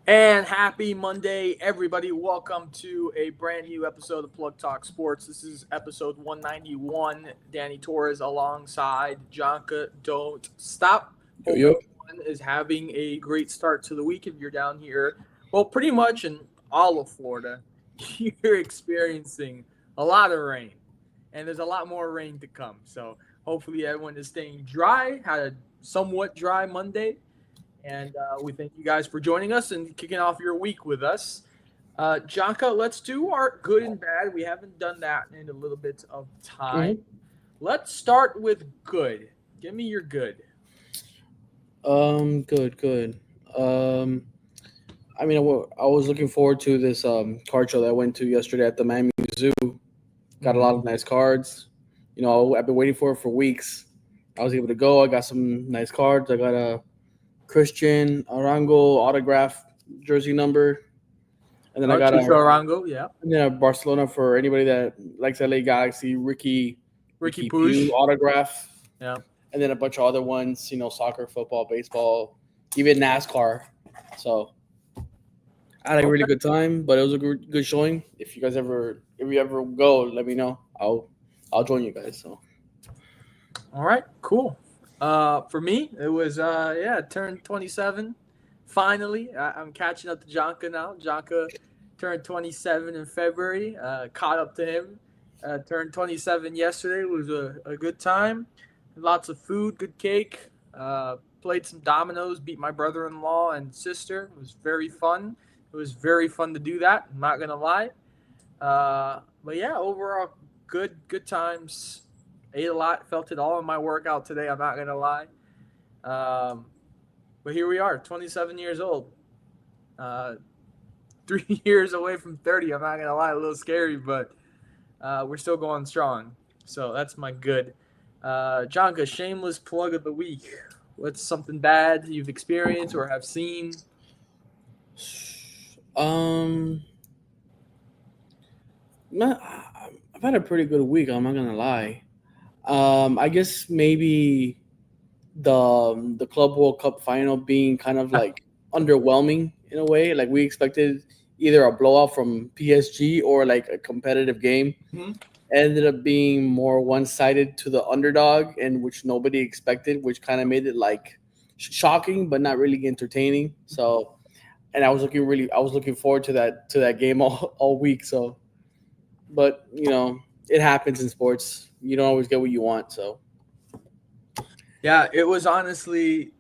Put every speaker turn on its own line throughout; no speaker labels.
And happy Monday, everybody. Welcome to a brand new episode of Plug Talk Sports. This is episode 191. Danny Torres alongside Jonka. Don't stop.
Yo,
Hope
yo.
everyone is having a great start to the week. If you're down here, well, pretty much in all of Florida, you're experiencing a lot of rain. And there's a lot more rain to come. So hopefully everyone is staying dry. Had a somewhat dry Monday, and we thank you guys for joining us and kicking off your week with us. Janka, let's do our good and bad. We haven't done that in a little bit of time.
hmm
Let's start with good. Give me your good.
Good. Um, I was looking forward to this card show that I went to yesterday at the Miami Zoo. Got a lot of
Mm-hmm.
nice cards. I've been waiting for it for weeks. I was able to go. I got some nice cards. I got a Christian Arango autograph jersey number, and then I
Oh,
got
Chucho Arango, yeah.
a Barcelona for anybody that likes LA Galaxy.
Ricky
Ricky Pugh
Push,
autograph,
yeah.
and then a bunch of other ones. Soccer, football, baseball, even NASCAR. So I had a really
Okay.
good time, but it was a good showing. If you ever go, let me know. I'll join you guys. So
All right. Cool. For me, it was turned 27. Finally, I'm catching up to Jonka now. Jonka turned 27 in February. Caught up to him. Turned 27 yesterday. It was a good time. Lots of food, good cake. Played some dominoes. Beat my brother-in-law and sister. It was very fun. It was very fun to do that. I'm not gonna lie. But yeah, overall, good times. Ate a lot, felt it all in my workout today. I'm not gonna lie. Um, but here we are, 27 years old. Uh, 3 years away from 30. I'm not gonna lie, a little scary, but we're still going strong. So that's my good. Jonka, shameless plug of the week. What's something bad you've experienced or have seen?
um, man, I've had a pretty good week. I'm not gonna lie. I guess maybe the Club World Cup final being kind of like underwhelming in a way. Like we expected either a blowout from PSG or like a competitive game.
Mhm.
Ended up being more one sided to the underdog, and which nobody expected, which kind of made it like shocking but not really entertaining. So, and I was looking forward to that game all week. So, but it happens in sports. You don't always get what you want. So,
Yeah, it was honestly.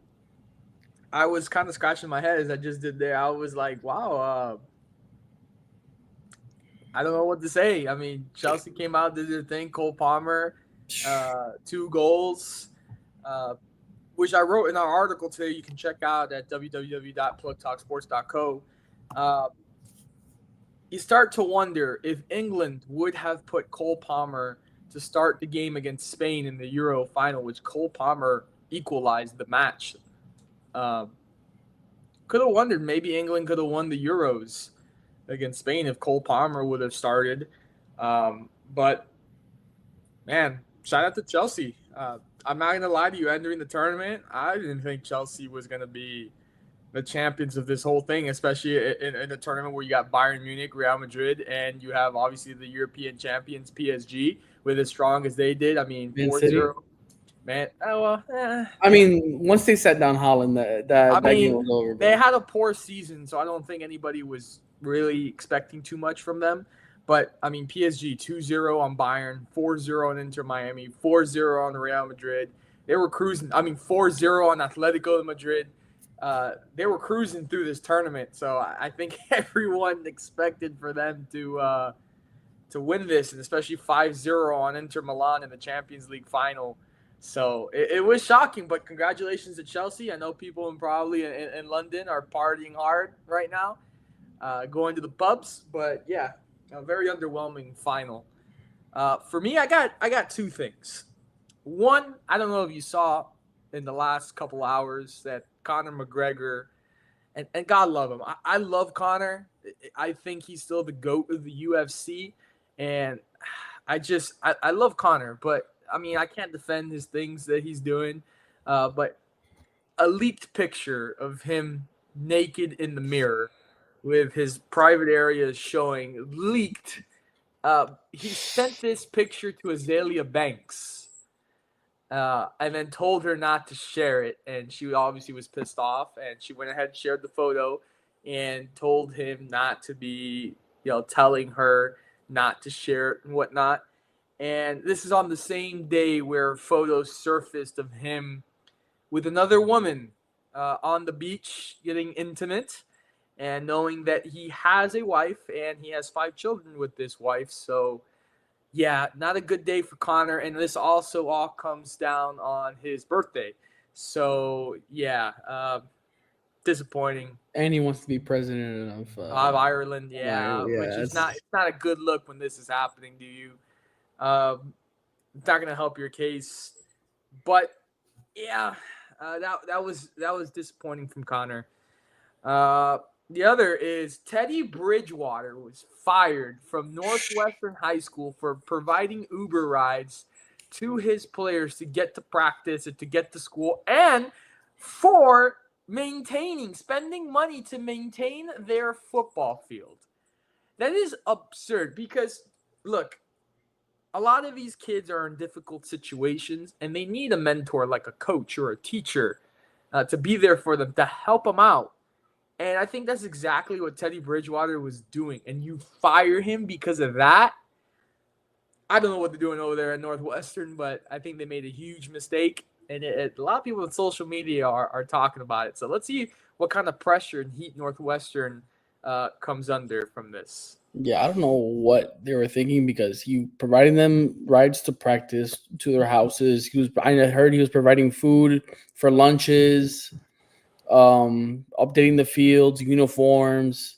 I was kind of scratching my head as I just did there. I was like, wow, I don't know what to say. I mean, Chelsea came out, did their thing. Cole Palmer, 2 goals, uh, which I wrote in our article today. You can check out at www.plugtalksports.co. Uh, you start to wonder if England would have put Cole Palmer to start the game against Spain in the Euro final, which Cole Palmer equalized the match. Um, could have wondered maybe England could have won the Euros against Spain if Cole Palmer would have started. But man, shout out to Chelsea. I'm not gonna lie to you. Entering the tournament, I didn't think Chelsea was gonna be the champions of this whole thing, especially in a tournament where you got Bayern Munich, Real Madrid, and you have obviously the European champions PSG with as strong as they did. I mean,
Man
4-0.
City.
Man. Oh well.
I mean, once they sat down Holland,
I
that game
mean,
was over.
they
But
had a poor season, so I don't think anybody was really expecting too much from them. But I mean, PSG 2-0 on Bayern, 4-0 on Inter Miami, 4-0 on Real Madrid. They were cruising. I mean, 4-0 on Atletico de Madrid. They were cruising through this tournament, so I think everyone expected for them to win this, and especially 5-0 on Inter Milan in the Champions League final. So it was shocking, but congratulations to Chelsea. I know people in London are partying hard right now, going to the pubs. But yeah, a very underwhelming final. For me, I got two things. One, I don't know if you saw in the last couple hours that Conor McGregor and God love him. I love Conor. I think he's still the GOAT of the UFC. And I love Conor, but I mean I can't defend his things that he's doing. But a leaked picture of him naked in the mirror with his private areas showing leaked. He sent this picture to Azalea Banks, and then told her not to share it. And she obviously was pissed off, and she went ahead and shared the photo and told him not to be, telling her not to share it and whatnot. And this is on the same day where photos surfaced of him with another woman on the beach getting intimate, and knowing that he has a wife and he has 5 children with this wife. So yeah, not a good day for Connor. And this also all comes down on his birthday. So yeah, disappointing.
And he wants to be president
Of Ireland,
of Ireland.
yeah, which
Yeah,
is not, it's not a good look when this is happening to you. It's not going to help your case. But yeah, that was disappointing from Connor. Uh, the other is Teddy Bridgewater was fired from Northwestern High School for providing Uber rides to his players to get to practice and to get to school, and for spending money to maintain their football field. That is absurd because, look, a lot of these kids are in difficult situations and they need a mentor like a coach or a teacher to be there for them to help them out. And I think that's exactly what Teddy Bridgewater was doing. And you fire him because of that. I don't know what they're doing over there at Northwestern, but I think they made a huge mistake. And a lot of people on social media are talking about it. So let's see what kind of pressure and heat Northwestern comes under from this.
yeah. I don't know what they were thinking because he providing them rides to practice to their houses. I heard he was providing food for lunches, updating the fields, uniforms,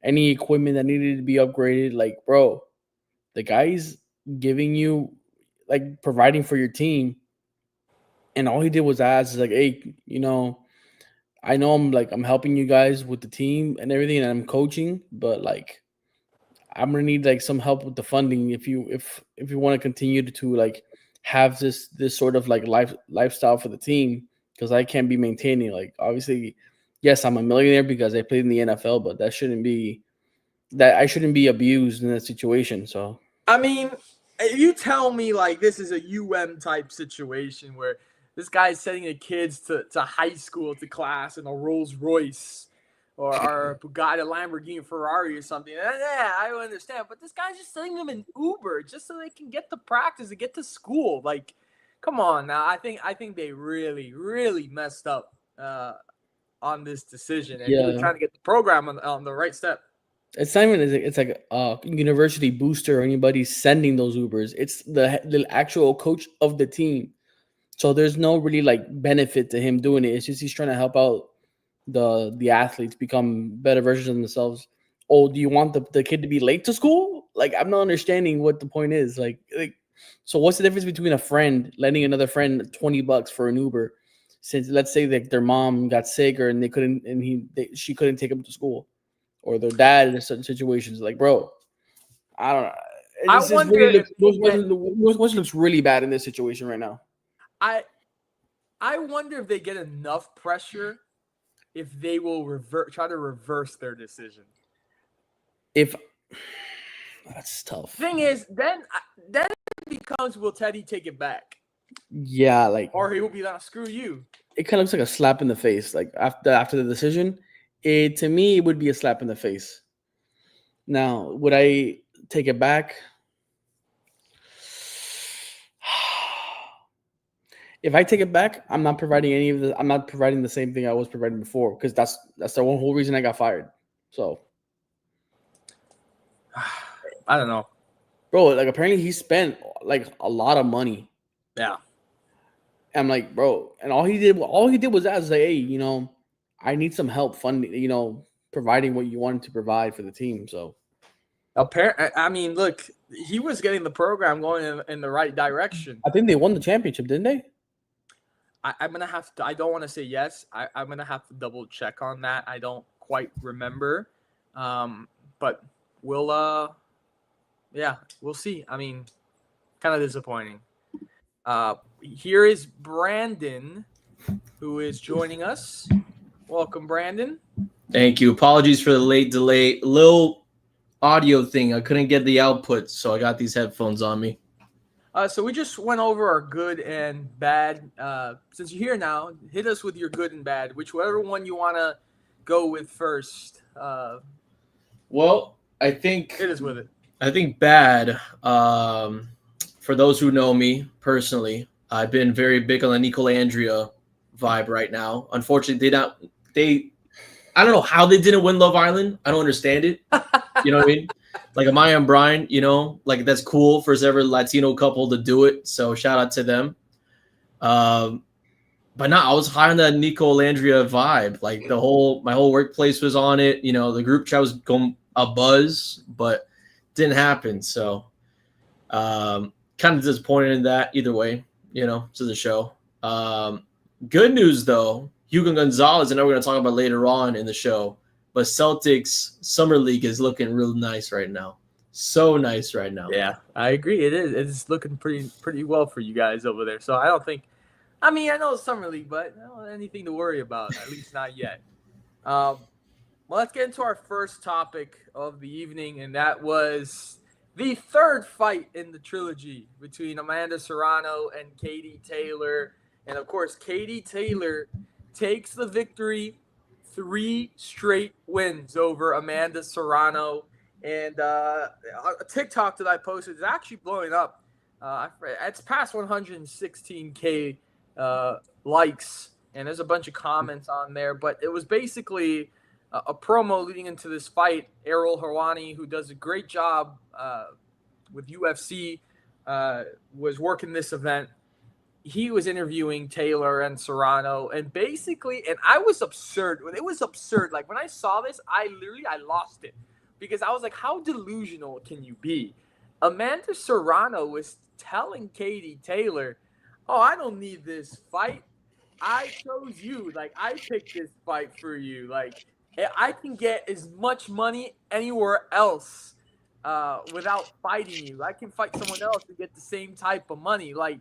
any equipment that needed to be upgraded. Like, bro, the guy's giving you, like, providing for your team, and all he did was ask, is like, hey, I know I'm helping you guys with the team and everything, and I'm coaching, but like I'm gonna need like some help with the funding if you want to continue to like have this sort of like lifestyle for the team, because I can't be maintaining, like, obviously, yes, I'm a millionaire because I played in the NFL, but that I shouldn't be abused in that situation. So
I mean, you tell me like this is a type situation where this guy's sending the kids to high school to class in a Rolls Royce or a Bugatti, Lamborghini, Ferrari or something. Yeah, I understand. But this guy's just sending them in Uber just so they can get to practice and get to school. Like, come on now. I think they really, really messed up on this decision, and he was
yeah,
trying to get the program on the right step.
it's not even, it's like a university booster or anybody sending those Ubers. It's the actual coach of the team. So there's no really like benefit to him doing it. It's just he's trying to help out the athletes become better versions of themselves. Oh, do you want the kid to be late to school? Like, I'm not understanding what the point is. Like, so what's the difference between a friend lending another friend $20 for an Uber, since let's say that their mom got sick or and they couldn't and she couldn't take him to school, or their dad in certain situations? Like, bro, I don't know.
I
This
wonder
really
if
looks
they get
West looks really bad in this situation right now.
I I wonder if they get enough pressure if they will try to reverse their decision.
If That's tough.
Thing is, then it becomes, will Teddy take it back,
Yeah, like,
or he will be like, screw you.
it kind of looks like a slap in the face. Like, after the decision, it to me it would be a slap in the face. Now, would I take it back? If I take it back, I'm not providing any of the. I'm not providing the same thing I was providing before, because that's the one whole reason I got fired. So,
I don't know.
bro, like, apparently he spent like a lot of money.
Yeah.
I'm like, bro, and all he did was ask, like, hey, I need some help funding, providing what you wanted to provide for the team. So
I mean, look, he was getting the program going in the right direction.
I think they won the championship, didn't they?
I'm gonna have to. I don't want to say yes. I'm gonna have to double check on that. I don't quite remember, but we'll yeah, we'll see. I mean, kind of disappointing. Here is Brandon, who is joining us. Welcome, Brandon.
Thank you. Apologies for the late delay. Little audio thing. I couldn't get the output, so I got these headphones on me.
So we just went over our good and bad. Since you're here now, hit us with your good and bad, whichever one you want to go with first.
Well, I think
Hit us with it.
bad. For those who know me personally, I've been very big on the Nicole Andrea vibe right now. Unfortunately, I don't know how they didn't win Love Island. I don't understand it. You know what I mean? Like Amaya and Brian, like that's cool for ever Latino couple to do it. So shout out to them. But no, I was high on the Nico Landria vibe. Like my whole workplace was on it. The group chat was going a buzz, but didn't happen. So kind of disappointed in that either way, to the show. Good news though, Hugo Gonzalez, I know we're going to talk about later on in the show, but Celtics Summer League is looking real nice right now. So nice right now.
Yeah, I agree. It is. It's looking pretty well for you guys over there. So I don't think. I know it's Summer League, but anything to worry about. At least not yet. Well, let's get into our first topic of the evening, and that was the third fight in the trilogy between Amanda Serrano and Katie Taylor. And, of course, Katie Taylor takes the victory, 3 straight wins over Amanda Serrano. And a TikTok that I posted is actually blowing up. It's past 116K likes, and there's a bunch of comments on there. But it was basically a promo leading into this fight. Errol Hawani, who does a great job with UFC, was working this event. He was interviewing Taylor and Serrano, and basically, and I was absurd. It was absurd. Like when I saw this, I lost it because I was like, how delusional can you be? Amanda Serrano was telling Katie Taylor, oh, I don't need this fight. I chose you. Like, I picked this fight for you. Like, I can get as much money anywhere else without fighting you. I can fight someone else and get the same type of money. Like,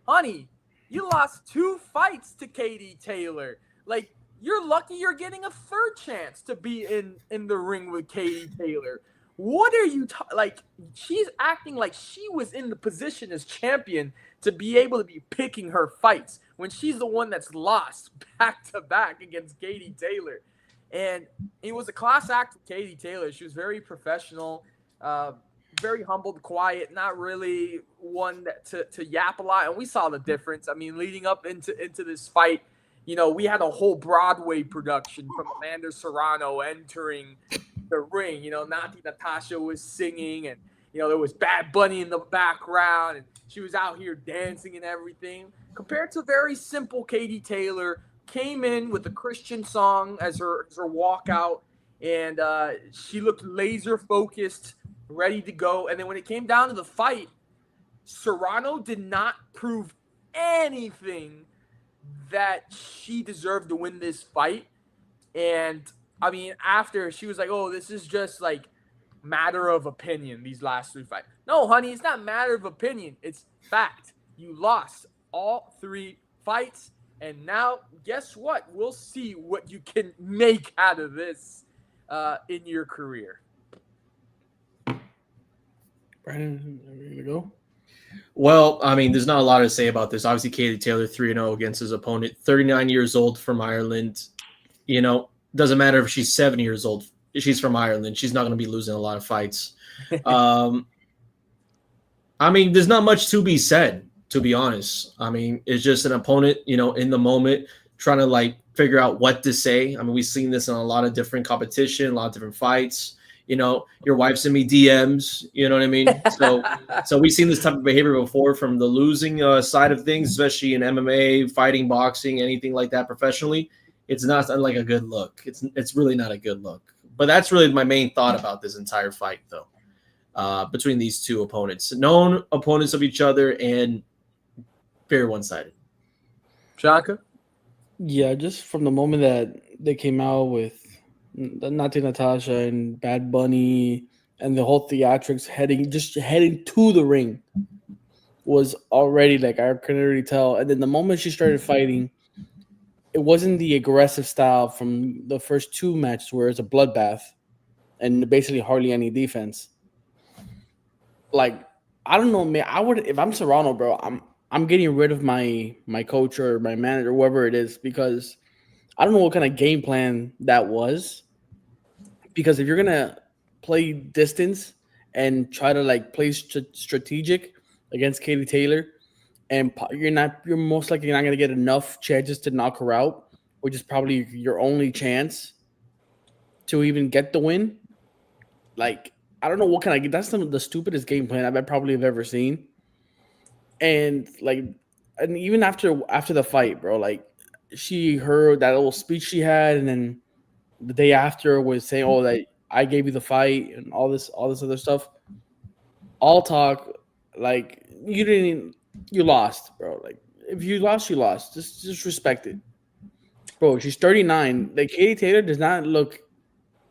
honey, you lost 2 fights to Katie Taylor. Like, you're lucky you're getting a third chance to be in the ring with Katie Taylor. What are you like? She's acting like she was in the position as champion to be able to be picking her fights when she's the one that's lost back to back against Katie Taylor. And it was a class act with Katie Taylor. She was very professional, very humbled, quiet, not really one to yap a lot. And we saw the difference. I mean, leading up into this fight, we had a whole Broadway production from Amanda Serrano entering the ring. Nati Natasha was singing, and there was Bad Bunny in the background, and she was out here dancing and everything. Compared to very simple Katie Taylor, came in with a Christian song as her walkout, and she looked laser focused, ready to go. And then when it came down to the fight, Serrano did not prove anything that she deserved to win this fight. And I mean, after she was like, oh, this is just like matter of opinion, these last 3 fights. No, honey, it's not matter of opinion. It's fact. You lost all 3 fights. And now, guess what? We'll see what you can make out of this in your career.
Brandon, are you going to go?
Well, I mean, there's not a lot to say about this. Obviously, Katie Taylor 3-0 against his opponent, 39 years old from Ireland. Doesn't matter if she's 70 years old. She's from Ireland. She's not going to be losing a lot of fights. I mean, there's not much to be said, to be honest. I mean, it's just an opponent, in the moment, trying to like figure out what to say. I mean, we've seen this in a lot of different competition, a lot of different fights. Your wife sent me DMs, you know what I mean? So we've seen this type of behavior before from the losing side of things, especially in MMA, fighting, boxing, anything like that professionally. It's not like a good look. It's really not a good look. But that's really my main thought about this entire fight, though, between these 2 opponents. Known opponents of each other and very one-sided.
Shaka?
Yeah, just from the moment that they came out with Nati Natasha and Bad Bunny and the whole theatrics heading to the ring was already like, I couldn't really tell. And then the moment she started fighting, it wasn't the aggressive style from the first two matches where it's a bloodbath and basically hardly any defense. Like I don't know, man. I would if I'm Serrano, bro. I'm getting rid of my coach or my manager, whoever it is, because I don't know what kind of game plan that was. Because if you're gonna play distance and try to like play strategic against Katie Taylor, and you're most likely not gonna get enough chances to knock her out, which is probably your only chance to even get the win. Like I don't know what kind of that's some of the stupidest game plan I've probably have ever seen. And like, and even after the fight, bro, like she heard that little speech she had, and then the day after was saying, "Oh, that I gave you the fight," and all this other stuff. All talk, like you didn't, you lost, bro. Like if you lost, you lost. Just respect it, bro. She's 39. Like Katie Taylor does not look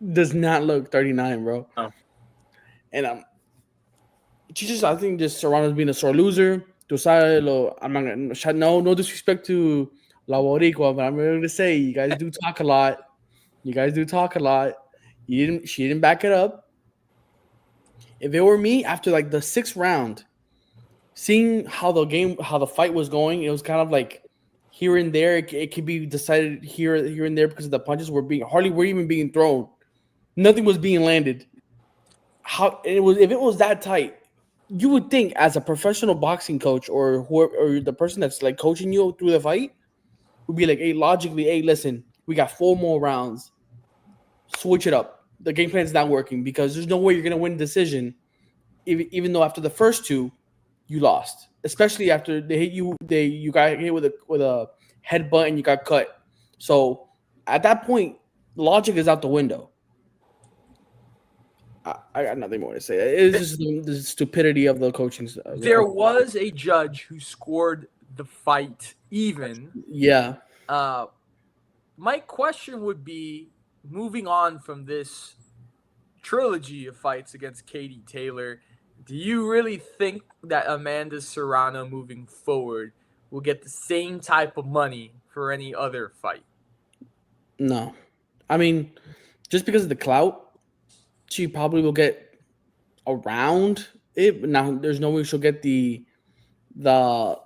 39, bro.
Oh.
And she just I think just Serrano's being a sore loser. Tú sabes lo, I'm not gonna no disrespect to La Boricua, but I'm going to say you guys do talk a lot. You guys do talk a lot. She didn't back it up. If it were me after like the sixth round, seeing how the fight was going, it was kind of like here and there. It could be decided here and there because the punches were were even being thrown. Nothing was being landed. How it was if it was that tight, you would think as a professional boxing coach or whoever or the person that's like coaching you through the fight would be like, hey, logically, hey, listen, we got 4 more rounds. Switch it up. The game plan is not working because there's no way you're gonna win a decision, even though after the first two, you lost. Especially after they hit you, you got hit with a headbutt and you got cut. So at that point, logic is out the window. I got nothing more to say. It's just the stupidity of the coaching.
There was a judge who scored the fight even.
Yeah.
My question would be, moving on from this trilogy of fights against Katie Taylor, do you really think that Amanda Serrano moving forward will get the same type of money for any other fight?
No. I mean, just because of the clout, she probably will get around it. But now there's no way she'll get that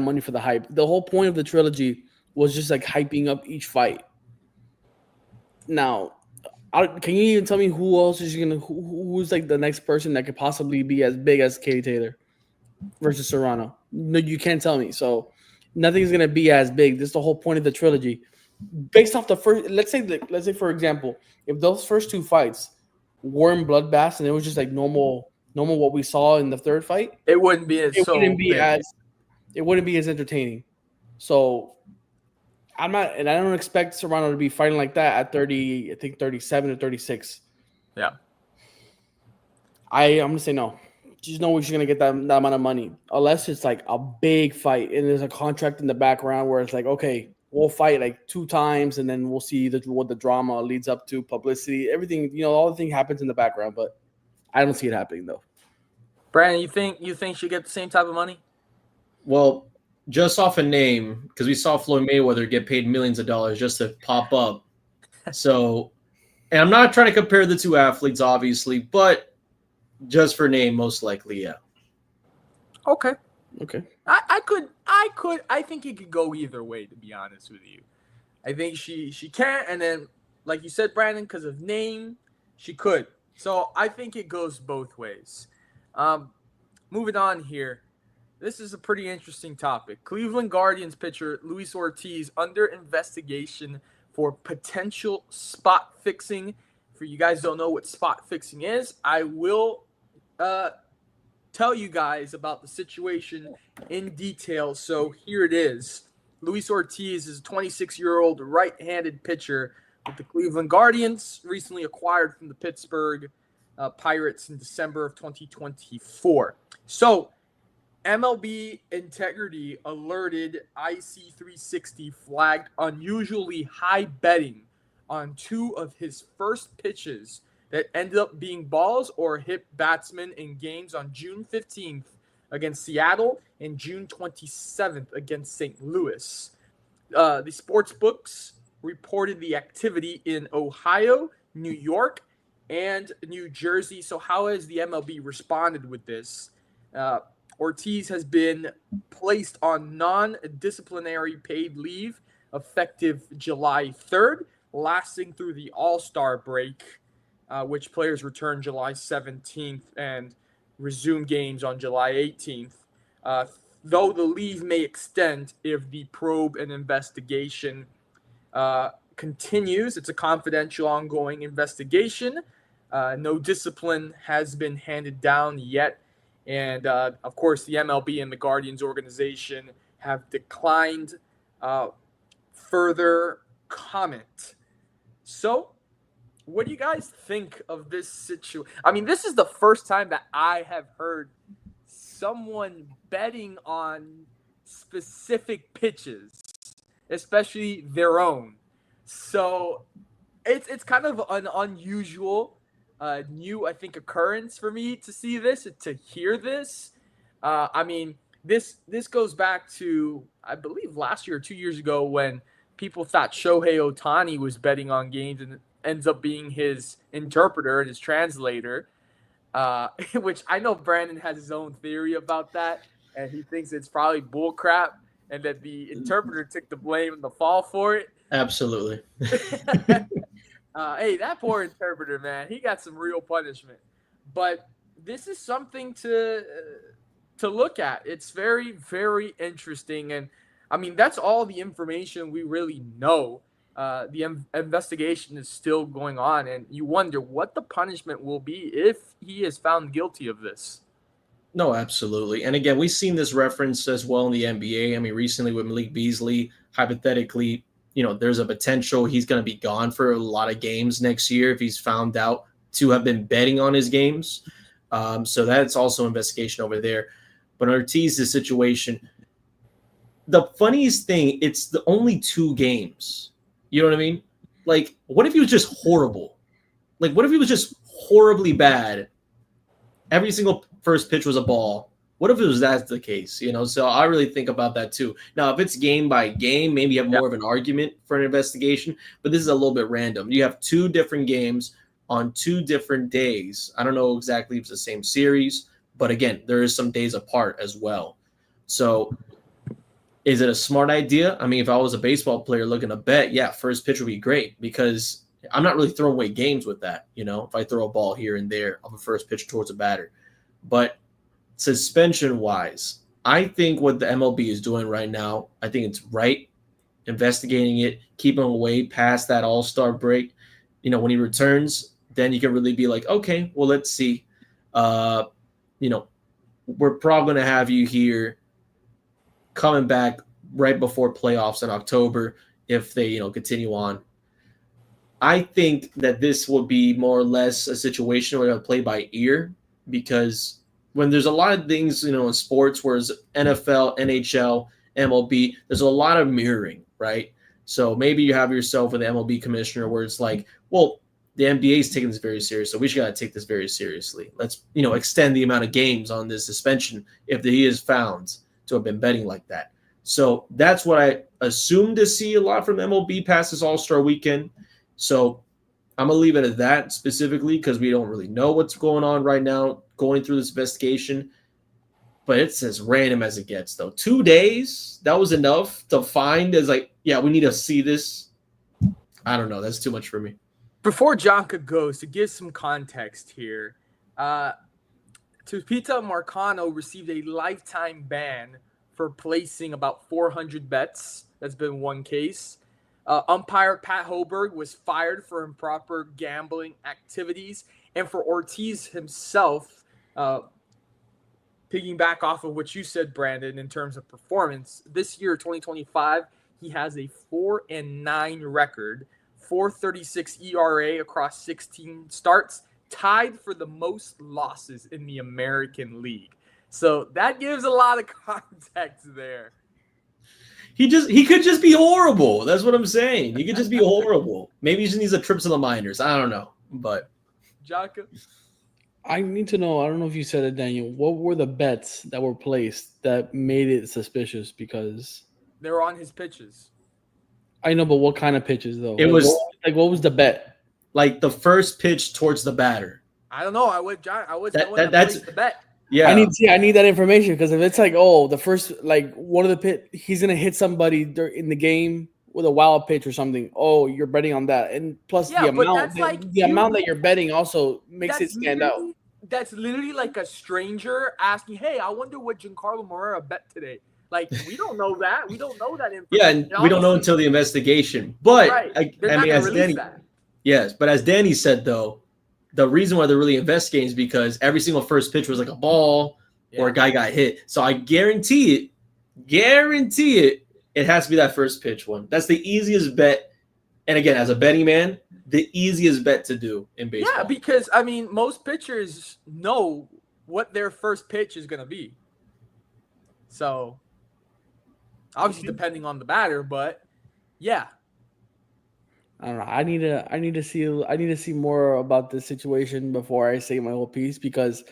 money for the hype. The whole point of the trilogy was just like hyping up each fight. Now, can you even tell me who else is who's like the next person that could possibly be as big as Katie Taylor versus Serrano? No, you can't tell me. So nothing's gonna be as big. This is the whole point of the trilogy. Based off the first, let's say for example, if those first two fights were in bloodbaths and it was just like normal what we saw in the third fight,
it wouldn't be as
it wouldn't be as entertaining. So I don't expect Serrano to be fighting like that at 30, I think 37 or 36.
Yeah.
I'm gonna say no. There's no way she's gonna get that amount of money unless it's like a big fight and there's a contract in the background where it's like, okay, we'll fight like 2 times and then we'll see what the drama leads up to, publicity, everything. All the thing happens in the background, but I don't see it happening though.
Brandon, you think she'll get the same type of money?
Well, just off a name, because we saw Floyd Mayweather get paid millions of dollars just to pop up. So, and I'm not trying to compare the two athletes, obviously, but just for name, most likely, yeah.
Okay. I think it could go either way, to be honest with you. I think she can, and then, like you said, Brandon, because of name, she could. So I think it goes both ways. Moving on here. This is a pretty interesting topic. Cleveland Guardians pitcher Luis Ortiz under investigation for potential spot fixing. For you guys don't know what spot fixing is, I will tell you guys about the situation in detail. So here it is. Luis Ortiz is a 26-year-old right-handed pitcher with the Cleveland Guardians, recently acquired from the Pittsburgh Pirates in December of 2024. So MLB Integrity alerted IC360 flagged unusually high betting on 2 of his first pitches that ended up being balls or hit batsmen in games on June 15th against Seattle and June 27th against St. Louis. The sports books reported the activity in Ohio, New York, and New Jersey. So, how has the MLB responded with this? Uh, Ortiz has been placed on non disciplinary paid leave effective July 3rd, lasting through the All Star break, which players return July 17th and resume games on July 18th. Uh, though the leave may extend if the probe and investigation continues. It's a confidential, ongoing investigation. No discipline has been handed down yet. And of course, the MLB and the Guardians organization have declined further comment. So, what do you guys think of this situation? I mean, this is the first time that I have heard someone betting on specific pitches, especially their own. So it's kind of an unusual, new I think occurrence for me to see this, to hear this. I mean, this goes back to I believe last year or 2 years ago when people thought Shohei Ohtani was betting on games and ends up being his interpreter and his translator. Which I know Brandon has his own theory about that, and he thinks it's probably bullcrap, and that the interpreter took the blame and the fall for it.
Absolutely.
Hey, that poor interpreter, man, he got some real punishment. But this is something to look at. It's very, very interesting, and I mean that's all the information we really know. The investigation is still going on, and you wonder what the punishment will be if he is found guilty of this.
No, absolutely. And again, we've seen this reference as well in the NBA. I mean, recently with Malik Beasley, hypothetically, there's a potential he's going to be gone for a lot of games next year if he's found out to have been betting on his games. So that's also investigation over there. But Ortiz's situation, the funniest thing, it's the only 2 games. You know what I mean? Like, what if he was just horrible? Like, what if he was just horribly bad? Every single first pitch was a ball. What if it was that the case? So I really think about that too. Now, if it's game by game, maybe you have more of an argument for an investigation, but this is a little bit random. You have 2 different games on 2 different days. I don't know exactly if it's the same series, but again, there is some days apart as well. So is it a smart idea? I mean, if I was a baseball player looking to bet, yeah, first pitch would be great because I'm not really throwing away games with that. If I throw a ball here and there of a first pitch towards a batter. But suspension-wise, I think what the MLB is doing right now, I think it's right, investigating it, keeping him away past that all-star break. When he returns, then you can really be like, okay, well, let's see. We're probably going to have you here coming back right before playoffs in October if they, continue on. I think that this will be more or less a situation where they'll play by ear because when there's a lot of things, in sports, whereas NFL, NHL, MLB, there's a lot of mirroring, right? So maybe you have yourself with the MLB commissioner where it's like, well, the NBA is taking this very seriously, so we should got to take this very seriously. Let's, extend the amount of games on this suspension if he is found to have been betting like that. So that's what I assume to see a lot from MLB past this All-Star weekend. So I'm going to leave it at that specifically because we don't really know what's going on right now going through this investigation. But it's as random as it gets, though. 2 days, that was enough to find as like, yeah, we need to see this. I don't know. That's too much for me.
Before Jonka goes, to give some context here, Tupita Marcano received a lifetime ban for placing about 400 bets. That's been one case. Umpire Pat Hoberg was fired for improper gambling activities. And for Ortiz himself, piggyback off of what you said, Brandon, in terms of performance, this year, 2025, he has a 4-9 record, 4.36 ERA across 16 starts, tied for the most losses in the American League. So that gives a lot of context there.
He could just be horrible. That's what I'm saying. He could just be horrible. Maybe he just needs a trip to the minors. I don't know. But
Jaka?
I need to know, I don't know if you said it, Daniel, what were the bets that were placed that made it suspicious? Because
they were on his pitches.
I know, but what kind of pitches though?
It was
What was the bet?
like the first pitch towards the batter.
I don't know. I was the one that
That's
placed the bet.
yeah.
I need that information because if it's like, oh, the first like one of the pit, he's gonna hit somebody in the game with a wild pitch or something. Oh, you're betting on that, and plus
Yeah,
the
but
amount,
that's like
the amount that you're betting also makes it
that's
stand out.
That's literally like a stranger asking, "Hey, I wonder what Giancarlo Morera bet today." Like we don't know that. We don't know that information.
Yeah, and we don't know until the investigation. But
right. They're
I
not
mean,
gonna
as
release
Danny,
that.
yes, but as Danny said though, the reason why they're really investigating is because every single first pitch was like a ball or a guy got hit. So I guarantee it, it has to be that first pitch one. That's the easiest bet. And again, as a betting man, the easiest bet to do in baseball.
Yeah, because I mean, most pitchers know what their first pitch is gonna be. So obviously depending on the batter, but yeah.
I don't know. I need to see more about this situation before I say my whole piece because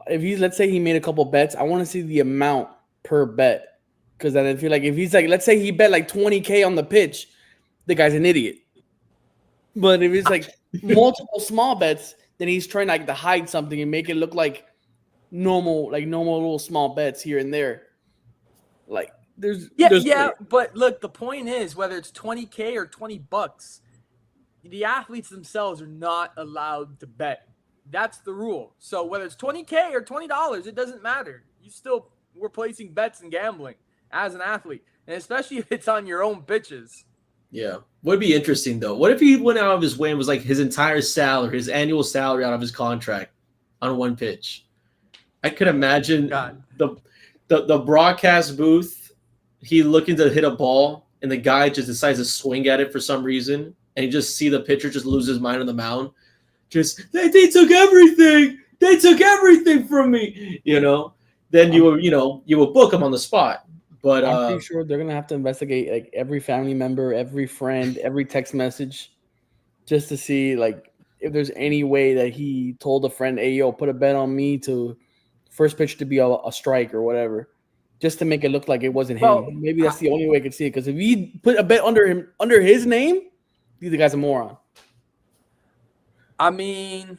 if let's say he made a couple bets, I want to see the amount per bet because then I feel like if he's like let's say he bet like 20K on the pitch, the guy's an idiot. But if it's like multiple small bets, then he's trying like to hide something and make it look like normal little small bets here and there. Like there's
but look, the point is whether it's 20K or $20, the athletes themselves are not allowed to bet. That's the rule. So whether it's 20K or $20, it doesn't matter. You still were placing bets and gambling as an athlete, and especially if it's on your own pitches.
Yeah. Would be interesting though. What if he went out of his way and was like his entire salary, his annual salary out of his contract on one pitch? I could imagine the broadcast booth, he looking to hit a ball and the guy just decides to swing at it for some reason and you just see the pitcher just lose his mind on the mound. Just they took everything. They took everything from me. Then you will book him on the spot. But
I'm pretty sure they're gonna have to investigate like every family member, every friend, every text message, just to see like if there's any way that he told a friend, "Hey, yo, put a bet on me to first pitch to be a strike or whatever," just to make it look like it wasn't him. Maybe that's the only way I could see it. Because if he put a bet under his name, the guy's a moron.
I mean,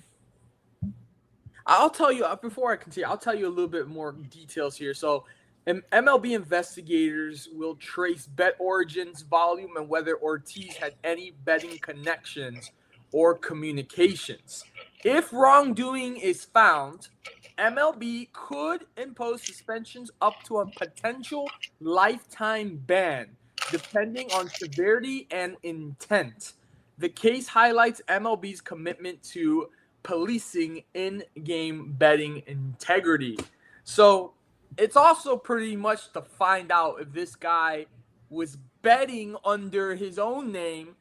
I'll tell you before I continue. I'll tell you a little bit more details here. So, MLB investigators will trace bet origins, volume, and whether Ortiz had any betting connections or communications. If wrongdoing is found, MLB could impose suspensions up to a potential lifetime ban, depending on severity and intent. The case highlights MLB's commitment to policing in-game betting integrity. So it's also pretty much to find out if this guy was betting under his own name,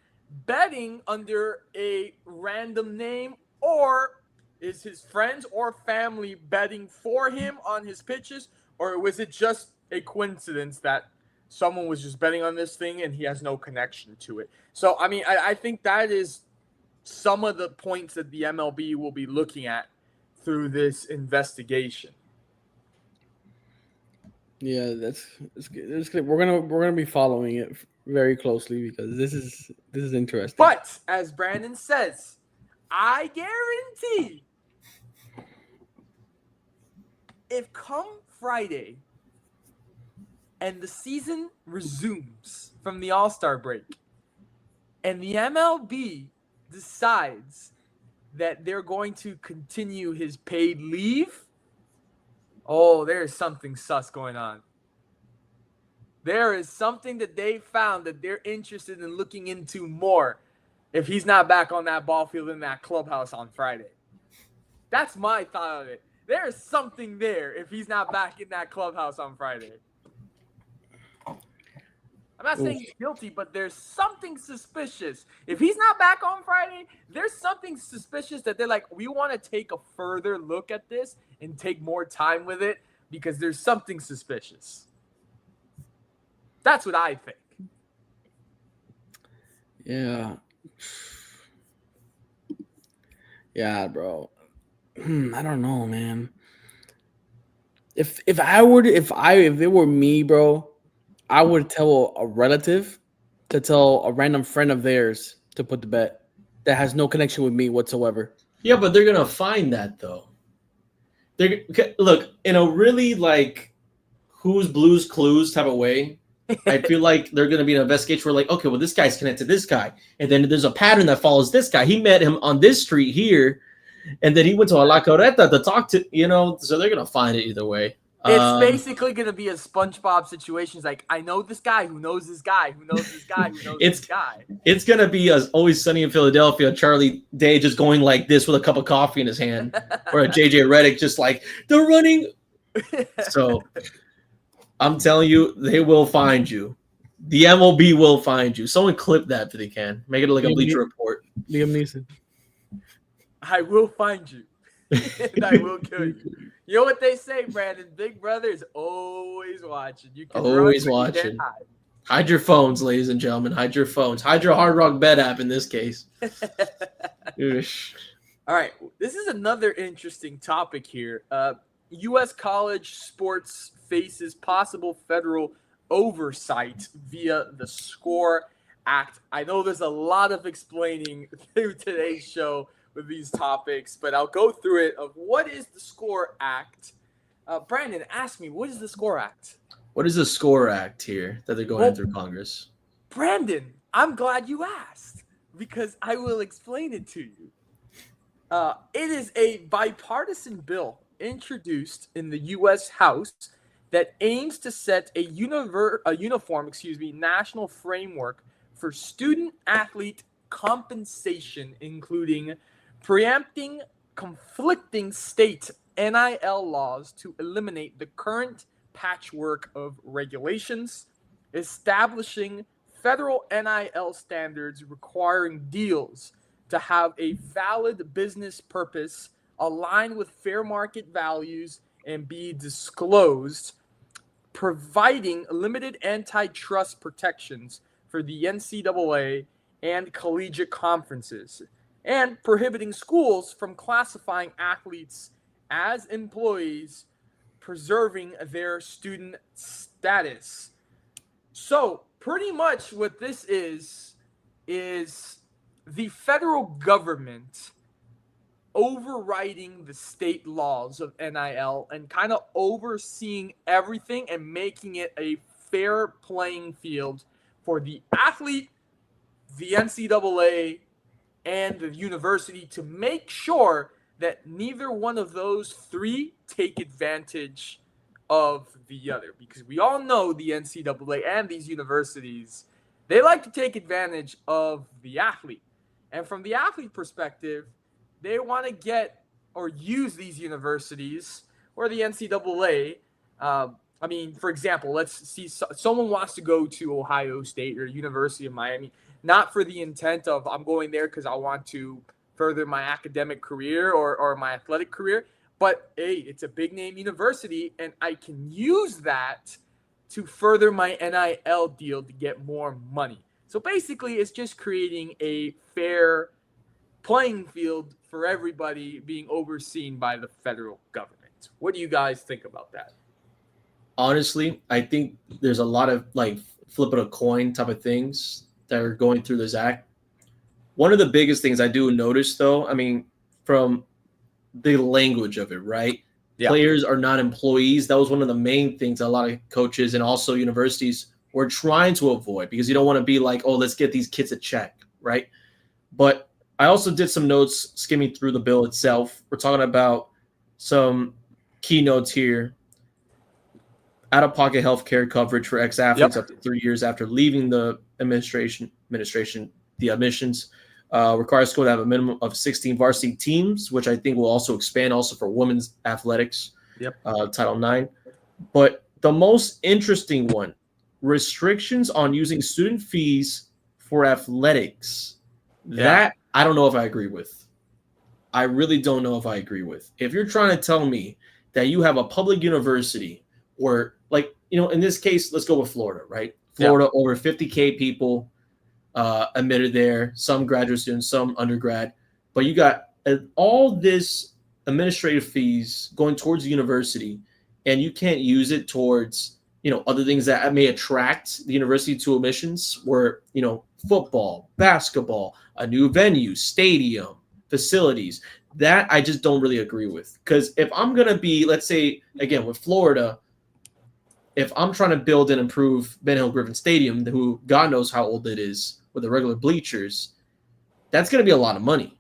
betting under a random name, or is his friends or family betting for him on his pitches, or was it just a coincidence that someone was just betting on this thing and he has no connection to it? So, I mean, I think that is some of the points that the MLB will be looking at through this investigation.
Yeah, that's good. We're gonna be following it very closely because this is interesting.
But as Brandon says, I guarantee if come Friday and the season resumes from the All-Star break and the MLB decides that they're going to continue his paid leave, oh, there is something sus going on. There is something that they found that they're interested in looking into more if he's not back on that ball field in that clubhouse on Friday. That's my thought of it. There is something there if he's not back in that clubhouse on Friday. I'm not saying he's guilty, but there's something suspicious. If he's not back on Friday, there's something suspicious that they're like, we want to take a further look at this and take more time with it because there's something suspicious. That's what I think.
Yeah. Yeah, bro. I don't know, man. If it were me, bro, I would tell a relative to tell a random friend of theirs to put the bet that has no connection with me whatsoever.
Yeah, but they're gonna find that though. They're look in a really like who's Blues Clues type of way. I feel like they're gonna be an investigation where like, okay, well this guy's connected to this guy, and then there's a pattern that follows this guy. He met him on this street here, and then he went to a La Coreta to talk to so they're gonna find it either way.
It's basically going to be a SpongeBob situation. It's like, I know this guy who knows this guy who knows this guy who knows this guy.
It's going to be as Always Sunny in Philadelphia, Charlie Day just going like this with a cup of coffee in his hand, or a JJ Redick just like, they're running. So I'm telling you, they will find you. The MLB will find you. Someone clip that if they can. Make it like a Bleacher Report.
Liam Neeson.
I will find you. And I will kill you. You know what they say, Brandon? Big Brother is always watching. You can
always
run,
watching. Hide your phones, ladies and gentlemen. Hide your phones. Hide your Hard Rock Bet app in this case.
All right. This is another interesting topic here. U.S. college sports faces possible federal oversight via the SCORE Act. I know there's a lot of explaining through today's show with these topics, but I'll go through it of what is the SCORE Act. Brandon, ask me, what is the SCORE Act?
What is the SCORE Act here that they're going through Congress?
Brandon, I'm glad you asked because I will explain it to you. It is a bipartisan bill introduced in the U.S. House that aims to set a uniform national framework for student-athlete compensation, including preempting conflicting state NIL laws to eliminate the current patchwork of regulations, establishing federal NIL standards requiring deals to have a valid business purpose, align with fair market values, and be disclosed, providing limited antitrust protections for the NCAA and collegiate conferences, and prohibiting schools from classifying athletes as employees, preserving their student status. So pretty much what this is the federal government overriding the state laws of NIL and kind of overseeing everything and making it a fair playing field for the athlete, the NCAA, and the university to make sure that neither one of those three take advantage of the other. Because we all know the NCAA and these universities, they like to take advantage of the athlete. And from the athlete perspective, they want to get or use these universities or the NCAA. For example, let's see someone wants to go to Ohio State or University of Miami, not for the intent of I'm going there because I want to further my academic career or my athletic career, but hey, it's a big name university and I can use that to further my NIL deal to get more money. So basically, it's just creating a fair playing field for everybody being overseen by the federal government. What do you guys think about that?
Honestly, I think there's a lot of like flipping a coin type of things that are going through this act. One of the biggest things I do notice, though, from the language of it, right? Yeah. Players are not employees. That was one of the main things a lot of coaches and also universities were trying to avoid because you don't want to be like, oh, let's get these kids a check, right? But I also did some notes skimming through the bill itself. We're talking about some keynotes here. Out-of-pocket health care coverage for ex-athletes up to 3 years after leaving the administration. The admissions requires school to have a minimum of 16 varsity teams, which I think will also expand also for women's athletics. Title IX. But the most interesting one, restrictions on using student fees for athletics. That I don't know if I agree with. I really don't know if I agree with. If you're trying to tell me that you have a public university or like, in this case, let's go with Florida, right? Florida, over 50K people admitted there, some graduate students, some undergrad, but you got all this administrative fees going towards the university and you can't use it towards, other things that may attract the university to admissions were, football, basketball, a new venue, stadium, facilities. That I just don't really agree with. Because if I'm going to be, let's say, again, with Florida, if I'm trying to build and improve Ben Hill Griffin Stadium, who God knows how old it is with the regular bleachers, that's going to be a lot of money.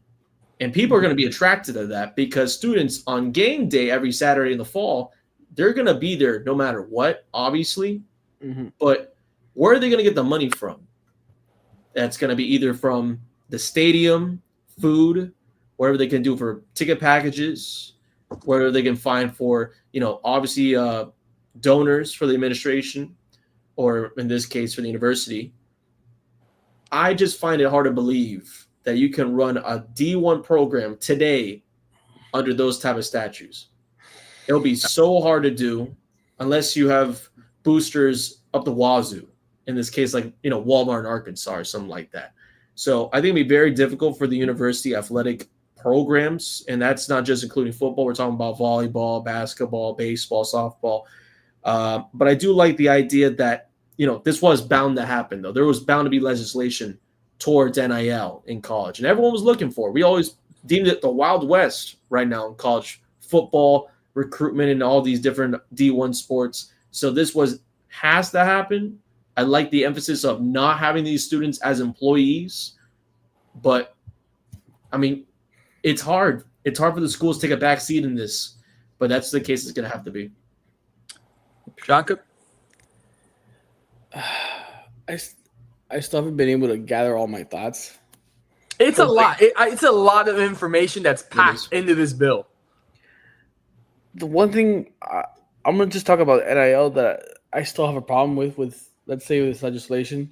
And people are going to be attracted to that because students on game day every Saturday in the fall, they're going to be there no matter what, obviously.
Mm-hmm.
But where are they going to get the money from? That's going to be either from the stadium, food, whatever they can do for ticket packages, whatever they can find for, obviously donors for the administration, or in this case for the university. I just find it hard to believe that you can run a D1 program today under those type of statutes. It'll be so hard to do unless you have boosters up the wazoo. In this case, like, Walmart in Arkansas or something like that. So I think it'd be very difficult for the university athletic programs. And that's not just including football. We're talking about volleyball, basketball, baseball, softball. But I do like the idea that, this was bound to happen, though. There was bound to be legislation towards NIL in college. And everyone was looking for it. We always deemed it the Wild West right now in college football, recruitment, and all these different D1 sports. So this has to happen. I like the emphasis of not having these students as employees. But, I mean, it's hard. It's hard for the schools to take a back seat in this. But that's the case it's going to have to be.
Janka?
I still haven't been able to gather all my thoughts.
It's a lot. It's a lot of information that's packed into this bill.
The one thing I'm going to just talk about NIL that I still have a problem with let's say with this legislation.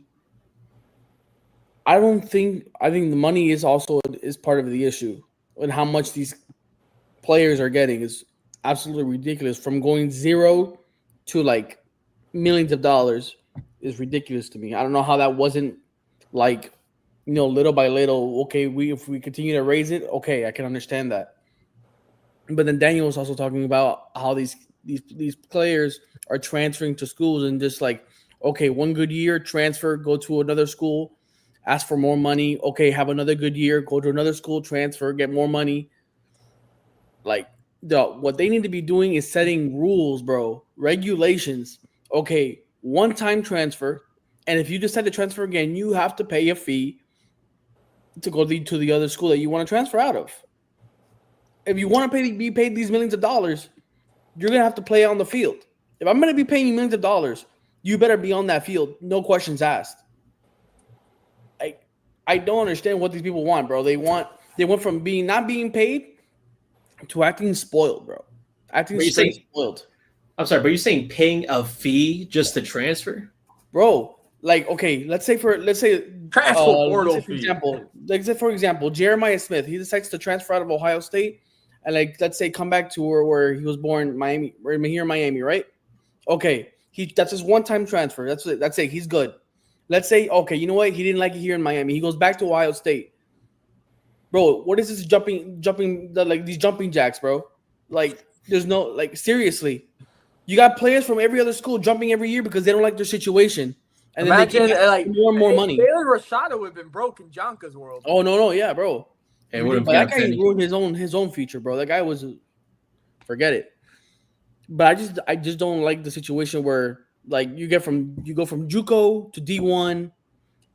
I think the money is part of the issue, and how much these players are getting is absolutely ridiculous. From going zero to like millions of dollars is ridiculous to me. I don't know how that wasn't like, little by little. Okay, if we continue to raise it, okay, I can understand that. But then Daniel was also talking about how these players are transferring to schools and just like, okay, one good year, transfer, go to another school, ask for more money. Okay, have another good year, go to another school, transfer, get more money. Like, what they need to be doing is setting rules, bro, regulations. Okay, one-time transfer, and if you decide to transfer again, you have to pay a fee to go to the other school that you want to transfer out of. If you want to be paid these millions of dollars, you're going to have to play on the field. If I'm going to be paying you millions of dollars, you better be on that field, no questions asked. I don't understand what these people want, bro. They went from not being paid to acting spoiled, bro. Acting spoiled.
I'm sorry, but you're saying paying a fee just to transfer?
Bro, like, okay, let's say
transfer portal fee.
Let's say for example, Jeremiah Smith, he decides to transfer out of Ohio State and let's say come back to where he was born, Miami, here in Miami, right? Okay, that's his one-time transfer. That's it. He's good. Let's say, okay, you know what? He didn't like it here in Miami. He goes back to Ohio State. Bro, what is this jumping these jumping jacks, bro? Like, there's no, like, seriously. You got players from every other school jumping every year because they don't like their situation. And
imagine
then they more and more money.
Taylor Rashada would have been broke in Janka's world.
Oh, no, yeah, bro.
Hey,
that guy ruined his own future, bro. That guy was, forget it. But I just don't like the situation where, like, you go from JUCO to D1,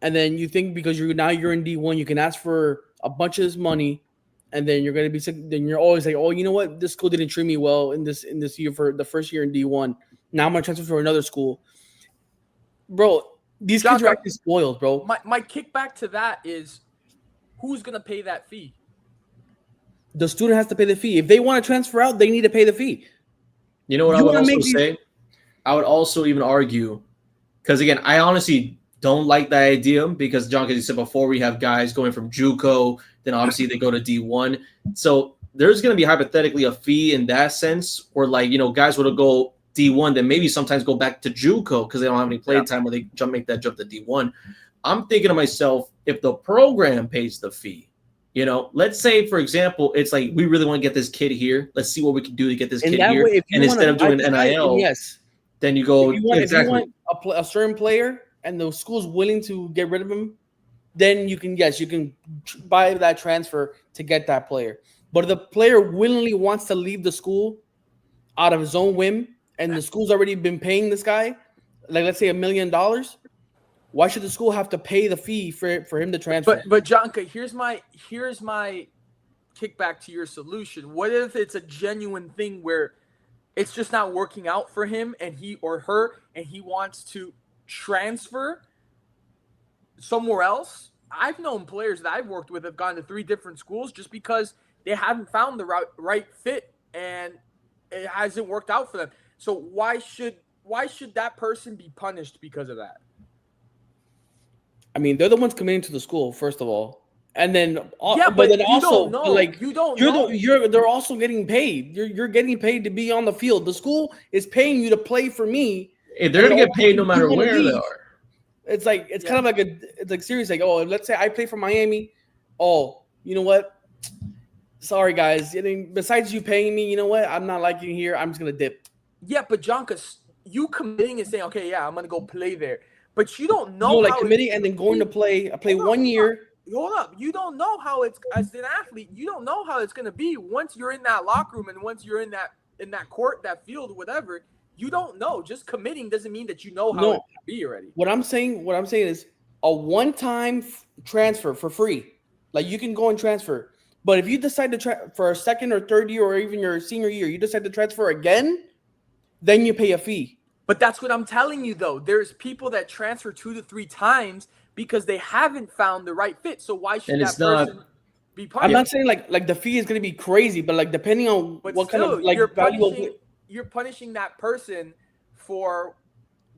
and then you think because you're in D1, you can ask for a bunch of this money, and then you're gonna be sick. Then you're always like, oh, you know what? This school didn't treat me well in this year for the first year in D1. Now I'm gonna transfer to another school, bro. These kids are actually spoiled, bro.
My kickback to that is, who's gonna pay that fee?
The student has to pay the fee. If they want to transfer out, they need to pay the fee.
You know what I would also say? I would also even argue, because again, I honestly don't like that idea because, John, as you said before, we have guys going from JUCO, then obviously they go to D1. So there's going to be hypothetically a fee in that sense, or like, guys would go D1, then maybe sometimes go back to JUCO because they don't have any play time where they make that jump to D1. I'm thinking to myself, if the program pays the fee, let's say, for example, it's like, we really want to get this kid here. Let's see what we can do to get this kid here.
And instead of doing NIL. Yes.
Then you go
if you want a certain player and the school's willing to get rid of him, then you can buy that transfer to get that player. But if the player willingly wants to leave the school out of his own whim, and the school's already been paying this guy, like let's say $1 million, why should the school have to pay the fee for him to transfer?
But Jonka, here's my kickback to your solution. What if it's a genuine thing where it's just not working out for him and he or her, and he wants to transfer somewhere else? I've known players that I've worked with have gone to 3 different schools just because they haven't found the right fit and it hasn't worked out for them. So why should that person be punished because of that?
I mean, they're the ones committing to the school, first of all, and then they're also getting paid. You're getting paid to be on the field. The school is paying you to play for me.
Hey, they're gonna get paid no matter where they are.
It's like kind of like it's like serious. Like, oh, let's say I play for Miami. Oh, you know what? Sorry, guys. I mean, besides you paying me, you know what? I'm not liking it here. I'm just gonna dip.
Yeah, but Jonka, you committing and saying, okay, yeah, I'm gonna go play there, but you don't know.
Like committing and then going to play. I play 1 year.
Hold up. You don't know how it's, as an athlete, you don't know how it's gonna be once you're in that locker room and once you're in that court, that field, whatever. You don't know. Just committing doesn't mean that you know how it's gonna be already.
What I'm saying is a one-time transfer for free. Like you can go and transfer. But if you decide to for a second or third year or even your senior year, you decide to transfer again, then you pay a fee.
But that's what I'm telling you, though. There's people that transfer 2 to 3 times because they haven't found the right fit. So why should that person be punished?
I'm not saying like the fee is going to be crazy, but like depending on kind of like
you're punishing that person for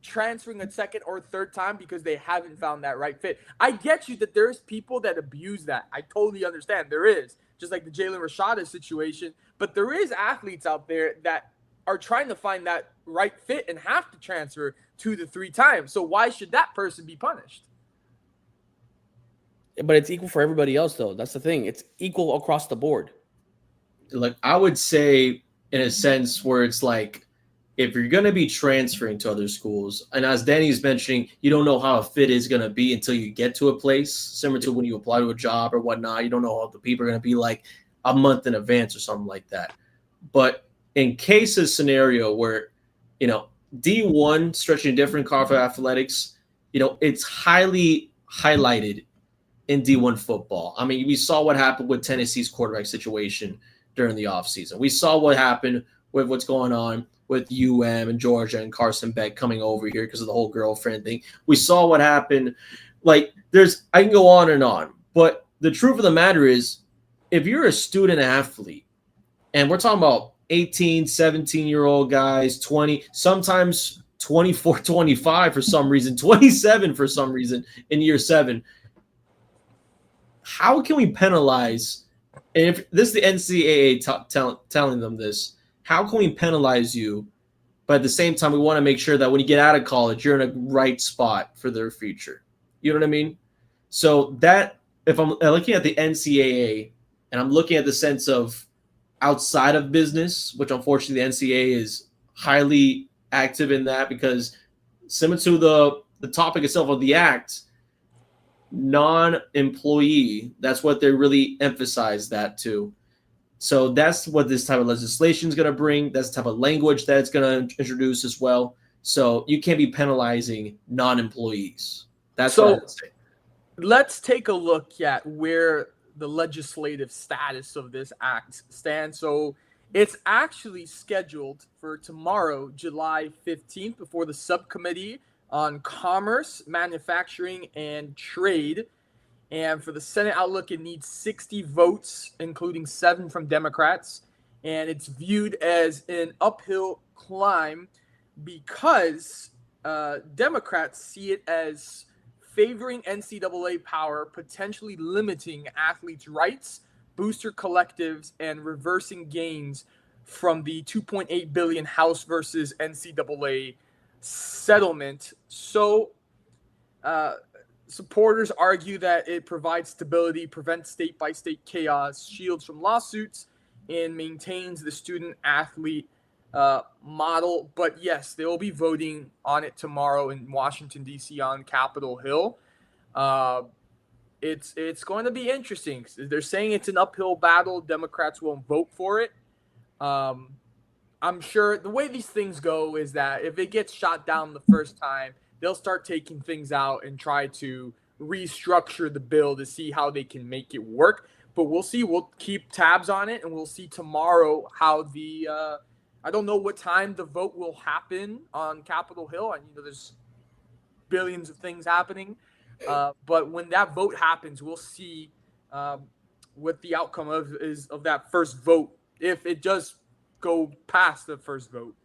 transferring a second or third time because they haven't found that right fit. I get you that there's people that abuse that. I totally understand. There is, just like the Jalen Rashada situation. But there is athletes out there that are trying to find that right fit and have to transfer 2 to 3 times. So why should that person be punished?
But it's equal for everybody else, though. That's the thing. It's equal across the board.
Like I would say, in a sense, where it's like, if you're going to be transferring to other schools, and as Danny's mentioning, you don't know how a fit is going to be until you get to a place, similar to when you apply to a job or whatnot. You don't know how the people are going to be like a month in advance or something like that. But in case of scenario where, D1 stretching different Carver athletics, it's highly highlighted in D1 football. I mean, we saw what happened with Tennessee's quarterback situation during the offseason. We saw what happened with what's going on with UM and Georgia and Carson Beck coming over here because of the whole girlfriend thing. We saw what happened. Like, I can go on and on. But the truth of the matter is, if you're a student athlete, and we're talking about 18, 17-year-old guys, 20, sometimes 24, 25 for some reason, 27 for some reason in year 7, how can we penalize, and if this is the NCAA telling them this, how can we penalize you? But at the same time, we want to make sure that when you get out of college, you're in a right spot for their future. You know what I mean? So that, if I'm looking at the NCAA and I'm looking at the sense of outside of business, which unfortunately the NCAA is highly active in that, because similar to the topic itself of the act, non-employee, that's what they really emphasize that to. So that's what this type of legislation is going to bring. That's the type of language that it's going to introduce as well. So you can't be penalizing non-employees. That's what I would say.
Let's take a look at where the legislative status of this act stands. So it's actually scheduled for tomorrow, July 15th, before the subcommittee on Commerce, Manufacturing, and Trade. And for the Senate outlook, it needs 60 votes, including 7 from Democrats. And it's viewed as an uphill climb because Democrats see it as favoring NCAA power, potentially limiting athletes' rights, booster collectives, and reversing gains from the $2.8 billion House versus NCAA settlement. So supporters argue that it provides stability, prevents state-by-state chaos, shields from lawsuits, and maintains the student-athlete model. But yes, they will be voting on it tomorrow in Washington, D.C. on Capitol Hill. It's going to be interesting. They're saying it's an uphill battle. Democrats won't vote for it. I'm sure the way these things go is that if it gets shot down the first time, they'll start taking things out and try to restructure the bill to see how they can make it work. But we'll see. We'll keep tabs on it, and we'll see tomorrow how the. I don't know what time the vote will happen on Capitol Hill. And there's billions of things happening, but when that vote happens, we'll see what the outcome of that first vote, if it does go past the first vote.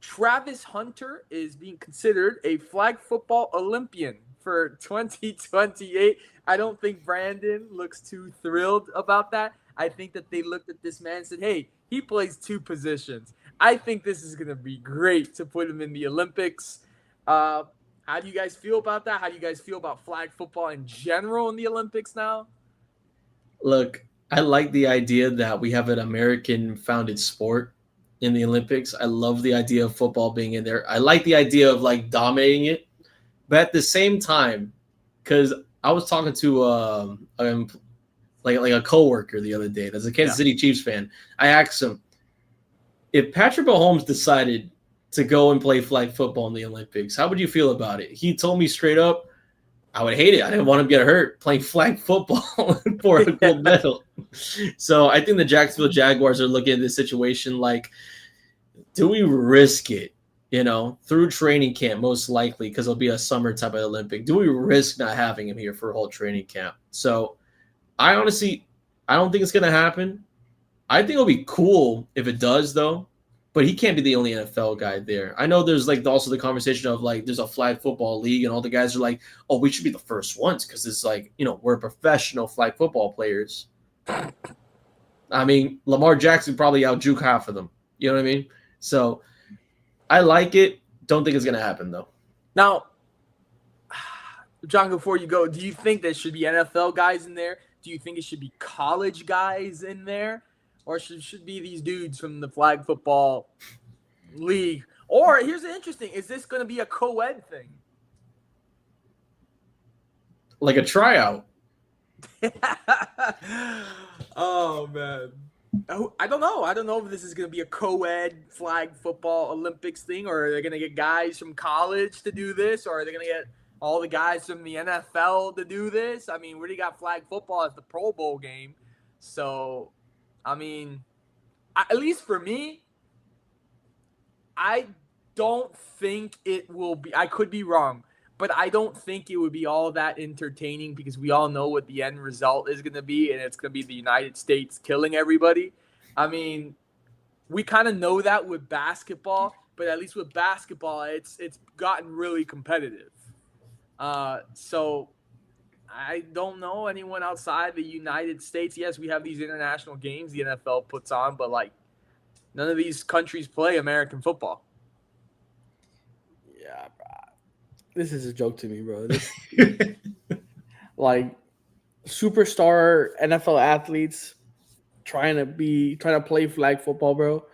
Travis Hunter is being considered a flag football Olympian for 2028. I don't think Brandon looks too thrilled about that. I think that they looked at this man and said, hey, he plays two positions. I think this is going to be great to put him in the Olympics. How do you guys feel about that? How do you guys feel about flag football in general in the Olympics now?
Look, I like the idea that we have an American-founded sport in the Olympics. I love the idea of football being in there. I like the idea of like dominating it, but at the same time, because I was talking to like a coworker the other day that's a Kansas City Chiefs fan. I asked him, if Patrick Mahomes decided to go and play flag football in the Olympics, how would you feel about it? He told me straight up, I would hate it. I didn't want him to get hurt playing flag football for a gold medal. So I think the Jacksonville Jaguars are looking at this situation like, do we risk it? Through training camp, most likely, because it'll be a summer type of Olympic. Do we risk not having him here for a whole training camp? So I don't think it's going to happen. I think it'll be cool if it does, though. But he can't be the only NFL guy there. I know there's like also the conversation of like there's a flag football league and all the guys are like, oh, we should be the first ones because it's like, we're professional flag football players. I mean, Lamar Jackson probably out-juke half of them. You know what I mean? So I like it. Don't think it's going to happen, though.
Now, John, before you go, do you think there should be NFL guys in there? Do you think it should be college guys in there? Or should be these dudes from the flag football league? Or here's the interesting: is this going to be a co-ed thing?
Like a tryout?
Oh man, I don't know. I don't know if this is going to be a co-ed flag football Olympics thing, or are they going to get guys from college to do this, or are they going to get all the guys from the NFL to do this? I mean, we already got flag football as the Pro Bowl game, so. I mean, at least for me, I don't think it will be. I could be wrong, but I don't think it would be all that entertaining because we all know what the end result is going to be, and it's going to be the United States killing everybody. I mean, we kind of know that with basketball, but at least with basketball, it's gotten really competitive. So I don't know anyone outside the United States. Yes, we have these international games the NFL puts on, but like none of these countries play American football.
Yeah, bro. This is a joke to me, bro. Like superstar NFL athletes trying to play flag football, bro.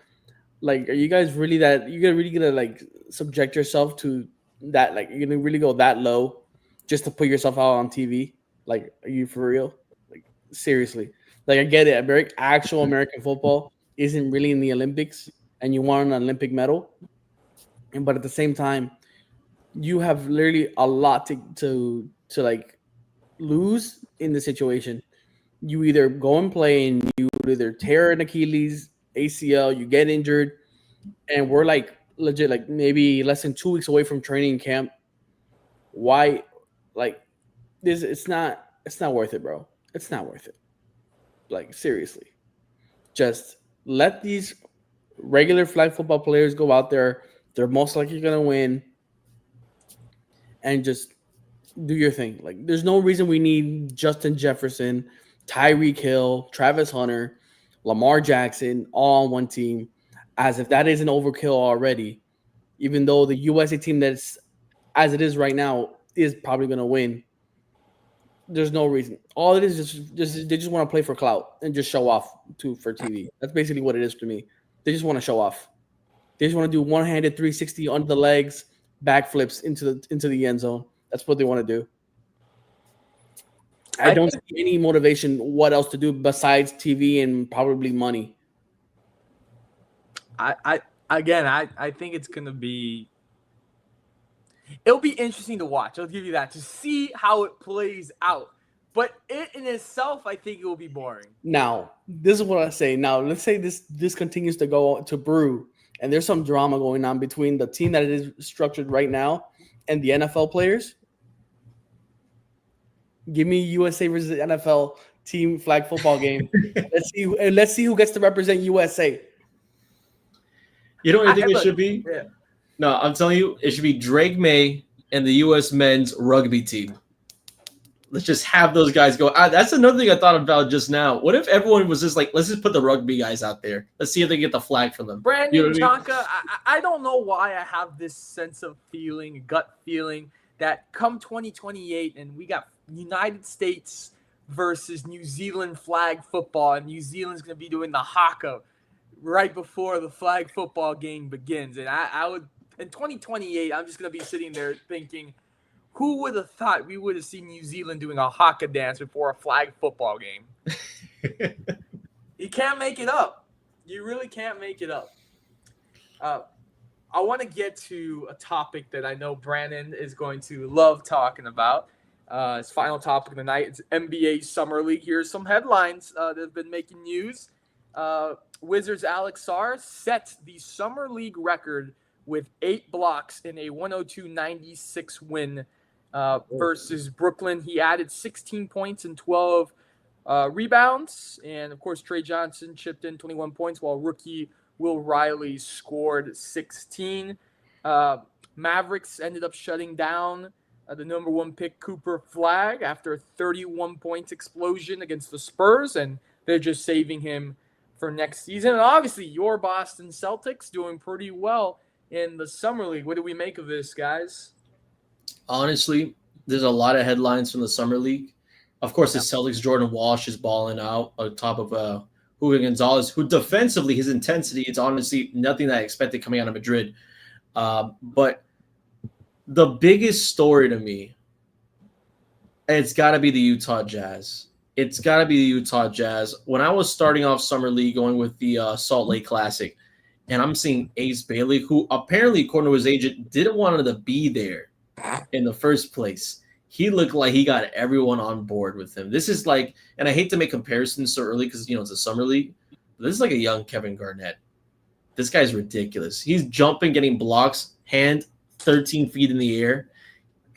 Like, are you guys really gonna like subject yourself to that? Like, you're gonna really go that low just to put yourself out on TV? Like, are you for real? Like, seriously. Like, I get it. Actual American football isn't really in the Olympics, and you want an Olympic medal. But at the same time, you have literally a lot to like lose in the situation. You either go and play, and you either tear an Achilles, ACL, you get injured, and we're like legit, like maybe less than 2 weeks away from training camp. Why, like this? It's not worth it, bro. It's not worth it. Like, seriously, just let these regular flag football players go out there. They're most likely gonna win, and just do your thing. Like, there's no reason we need Justin Jefferson, Tyreek Hill, Travis Hunter, Lamar Jackson all on one team, as if that isn't overkill already. Even though the USA team that's as it is right now is probably going to win, there's no reason. All it is just they just want to play for clout and just show off for TV. That's basically what it is to me. They just want to show off. They just want to do one-handed 360 under the legs, backflips into the end zone. That's what they want to do. I don't see any motivation what else to do besides TV and probably money.
I think it's gonna be. It'll be interesting to watch. I'll give you that to see how it plays out. But it in itself, I think it will be boring.
Now, this is what I say. Now, let's say this continues to go to brew, and there's some drama going on between the team that it is structured right now and the NFL players. Give me USA versus the NFL team flag football game. Let's see who gets to represent USA.
You know what I think it should be?
Yeah.
No, I'm telling you, it should be Drake May and the U.S. men's rugby team. Let's just have those guys go. That's another thing I thought about just now. What if everyone was just like, let's just put the rugby guys out there. Let's see if they get the flag from them.
Brandon, you know Chanka, I don't know why I have this sense of gut feeling, that come 2028 and we got United States versus New Zealand flag football, and New Zealand's going to be doing the haka right before the flag football game begins. And I would, in 2028, I'm just going to be sitting there thinking, who would have thought we would have seen New Zealand doing a haka dance before a flag football game? You can't make it up. You really can't make it up. I want to get to a topic that I know Brandon is going to love talking about. His final topic of the night is NBA Summer League. Here's some headlines that have been making news. Wizards' Alex Sarr set the Summer League record with 8 blocks in a 102-96 win versus Brooklyn. He added 16 points and 12 rebounds. And, of course, Trey Johnson chipped in 21 points, while rookie Will Riley scored 16. Mavericks ended up shutting down the number 1 pick Cooper Flag after a 31 points explosion against the Spurs, and they're just saving him for next season. And obviously, your Boston Celtics doing pretty well in the Summer League. What do we make of this, guys?
Honestly, there's a lot of headlines from the Summer League. Of course, the Celtics, Jordan Walsh is balling out on top of Julio Gonzalez, who defensively, his intensity, it's honestly nothing that I expected coming out of Madrid. But the biggest story to me, it's got to be the Utah Jazz. It's got to be the Utah Jazz. When I was starting off Summer League going with the Salt Lake Classic, and I'm seeing Ace Bailey, who apparently, according to his agent, didn't want him to be there in the first place. He looked like he got everyone on board with him. This is like, and I hate to make comparisons so early because, it's a Summer League, but this is like a young Kevin Garnett. This guy's ridiculous. He's jumping, getting blocks, hand 13 feet in the air,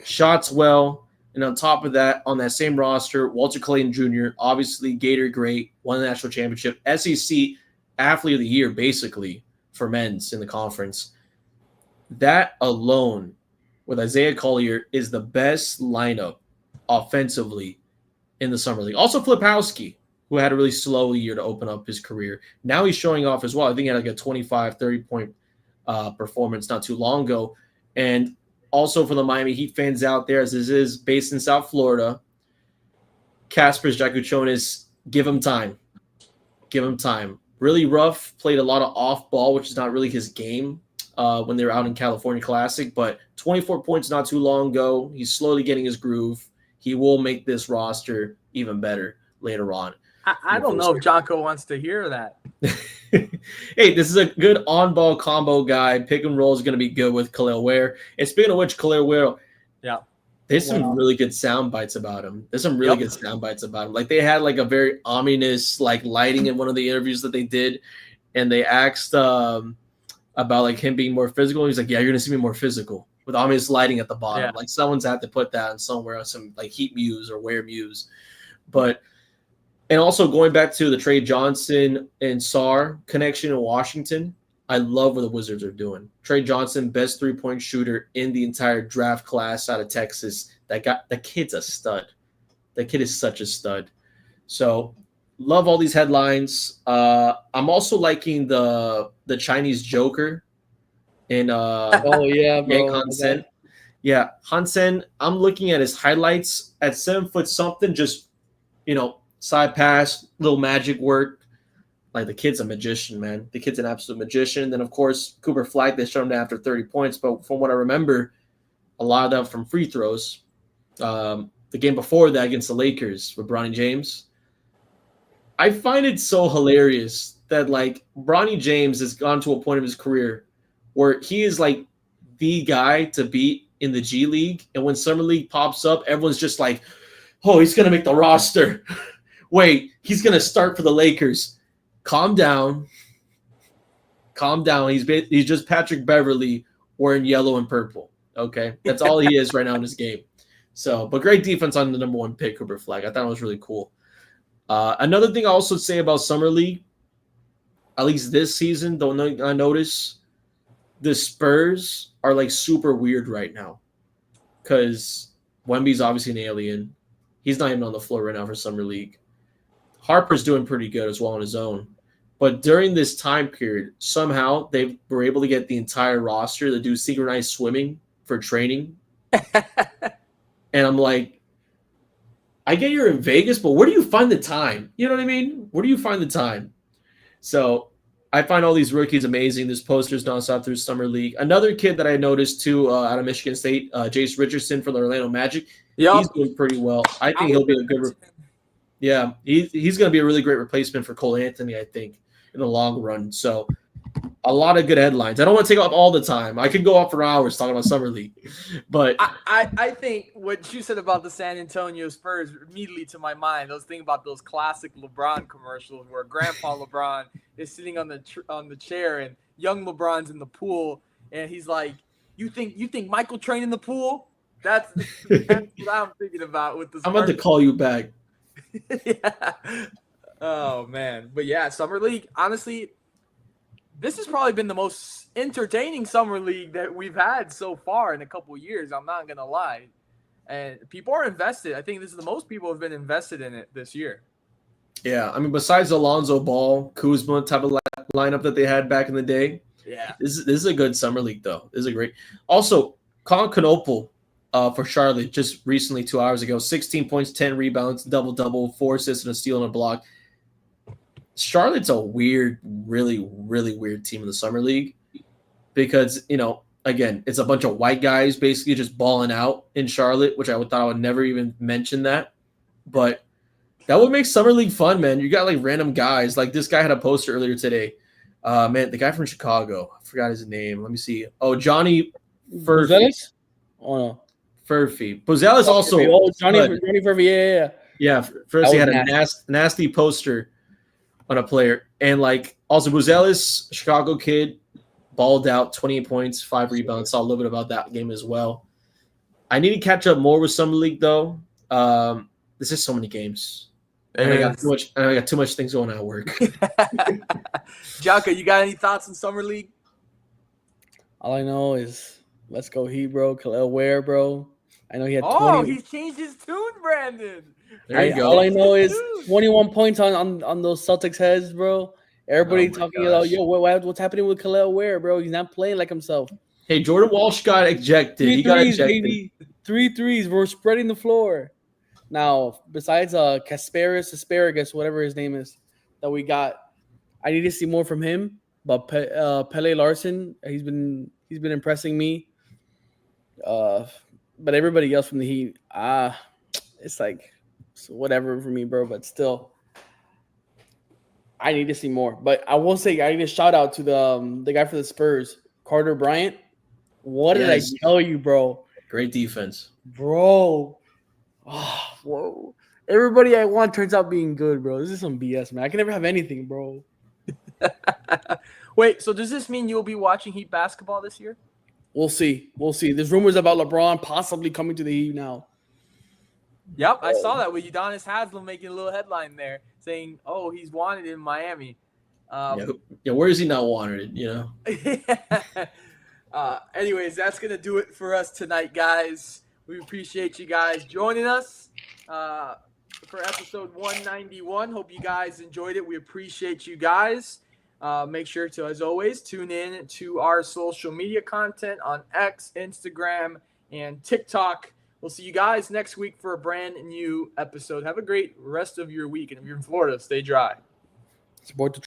shots well. And on top of that, on that same roster, Walter Clayton Jr., obviously Gator great, won the national championship, SEC Athlete of the Year, basically, for men's in the conference. That alone, with Isaiah Collier, is the best lineup offensively in the Summer League. Also, Flipowski, who had a really slow year to open up his career. Now he's showing off as well. I think he had like a 25, 30-point performance not too long ago. And also for the Miami Heat fans out there, as this is based in South Florida, Kaspers Jakuchonis, give him time. Give him time. Really rough, played a lot of off ball, which is not really his game when they were out in California Classic, but 24 points not too long ago. He's slowly getting his groove. He will make this roster even better later on.
I don't know if Jocko wants to hear that.
Hey, this is a good on-ball combo guy. Pick and roll is going to be good with Khalil Ware. And speaking of which, Khalil Ware, there's some really good sound bites about him. There's some really good sound bites about him. Like they had like a very ominous like lighting in one of the interviews that they did, and they asked about like him being more physical. He's like, "Yeah, you're going to see me more physical," with ominous lighting at the bottom. Yeah. Like someone's had to put that on somewhere, some like Heat Muse or Ware Muse, but. And also going back to the Trey Johnson and Sarr connection in Washington, I love what the Wizards are doing. Trey Johnson, best three-point shooter in the entire draft class out of Texas. The kid's a stud. The kid is such a stud. So love all these headlines. I'm also liking the Chinese Joker in Yang Hansen. Yeah, Hansen, I'm looking at his highlights at 7 foot something, just side pass, little magic work. Like, the kid's a magician, man. The kid's an absolute magician. Then, of course, Cooper Flag, they shut him down after 30 points. But from what I remember, a lot of that from free throws. The game before that against the Lakers with Bronny James, I find it so hilarious that, like, Bronny James has gone to a point of his career where he is, like, the guy to beat in the G League. And when Summer League pops up, everyone's just like, oh, he's going to make the roster. Wait, he's going to start for the Lakers. Calm down. Calm down. He's just Patrick Beverly wearing yellow and purple. Okay? That's all he is right now in this game. So, but great defense on the number 1 pick, Cooper Flag. I thought it was really cool. Another thing I also say about Summer League, at least this season, I notice the Spurs are like super weird right now because Wemby's obviously an alien. He's not even on the floor right now for Summer League. Harper's doing pretty good as well on his own. But during this time period, somehow they were able to get the entire roster to do synchronized swimming for training. And I'm like, I get you're in Vegas, but where do you find the time? You know what I mean? Where do you find the time? So I find all these rookies amazing. There's posters nonstop through Summer League. Another kid that I noticed too out of Michigan State, Jace Richardson for the Orlando Magic. Yep. He's doing pretty well. I think he'll be a good yeah, he's going to be a really great replacement for Cole Anthony, I think, in the long run. So a lot of good headlines. I don't want to take up all the time. I could go off for hours talking about Summer League. But
I think what you said about the San Antonio Spurs immediately to my mind. I was thinking about those classic LeBron commercials where Grandpa LeBron is sitting on the chair and young LeBron's in the pool, and he's like, "You think Michael trained in the pool?" That's what I'm thinking about with the Spurs.
I'm about to call you back.
Yeah. Oh man, but yeah, Summer League. Honestly, this has probably been the most entertaining Summer League that we've had so far in a couple of years. I'm not gonna lie, and people are invested. I think this is the most people have been invested in it this year.
Yeah, I mean, besides Alonzo Ball, Kuzma type of lineup that they had back in the day.
Yeah,
this is a good Summer League though. This is a great. Also, Colin Knopel for Charlotte just recently 2 hours ago, 16 points, 10 rebounds, double-double, 4 assists and a steal and a block. Charlotte's a weird, really, really weird team in the Summer League because, again, it's a bunch of white guys basically just balling out in Charlotte, which I thought I would never even mention that. But that would make Summer League fun, man. You got like random guys. Like this guy had a poster earlier today. Man, the guy from Chicago. I forgot his name. Let me see. Oh, Johnny Furphy.
Oh, no.
Furphy. Bozell is also.
Oh, Johnny Furphy. Yeah.
Yeah. First, he had a nasty poster on a player. And like also Buzelis, Chicago kid, balled out, 28 points, 5 rebounds. Saw a little bit about that game as well. I need to catch up more with Summer League though. There's just so many games. And I got too much things going on at work.
Jaka, you got any thoughts on Summer League?
All I know is let's go Heat, bro. Khalil Ware, bro. I know he had
20. Oh, he changed his tune, Brandon.
There you go.
All I know is 21 points on those Celtics heads, bro. Everybody talking about, yo, what's happening with Khalil Ware, bro? He's not playing like himself.
Hey, Jordan Walsh got ejected. He got ejected.
Baby. 3 threes. We're spreading the floor. Now, besides Asparagus, whatever his name is, that we got, I need to see more from him. But Pele Larson, he's been impressing me. But everybody else from the Heat, it's like whatever for me, bro. But still, I need to see more. But I will say, I need a shout out to the guy for the Spurs, Carter Bryant. What did I tell you, bro?
Great defense,
bro. Oh, whoa! Everybody I want turns out being good, bro. This is some BS, man. I can never have anything, bro.
Wait, so does this mean you'll be watching Heat basketball this year?
We'll see. There's rumors about LeBron possibly coming to the Heat now.
Yep, I saw that with Udonis Haslem making a little headline there saying, "Oh, he's wanted in Miami."
Where is he not wanted?
Anyways, that's gonna do it for us tonight, guys. We appreciate you guys joining us for episode 191. Hope you guys enjoyed it. We appreciate you guys. Make sure to, as always, tune in to our social media content on X, Instagram, and TikTok. We'll see you guys next week for a brand new episode. Have a great rest of your week. And if you're in Florida, stay dry.
Support the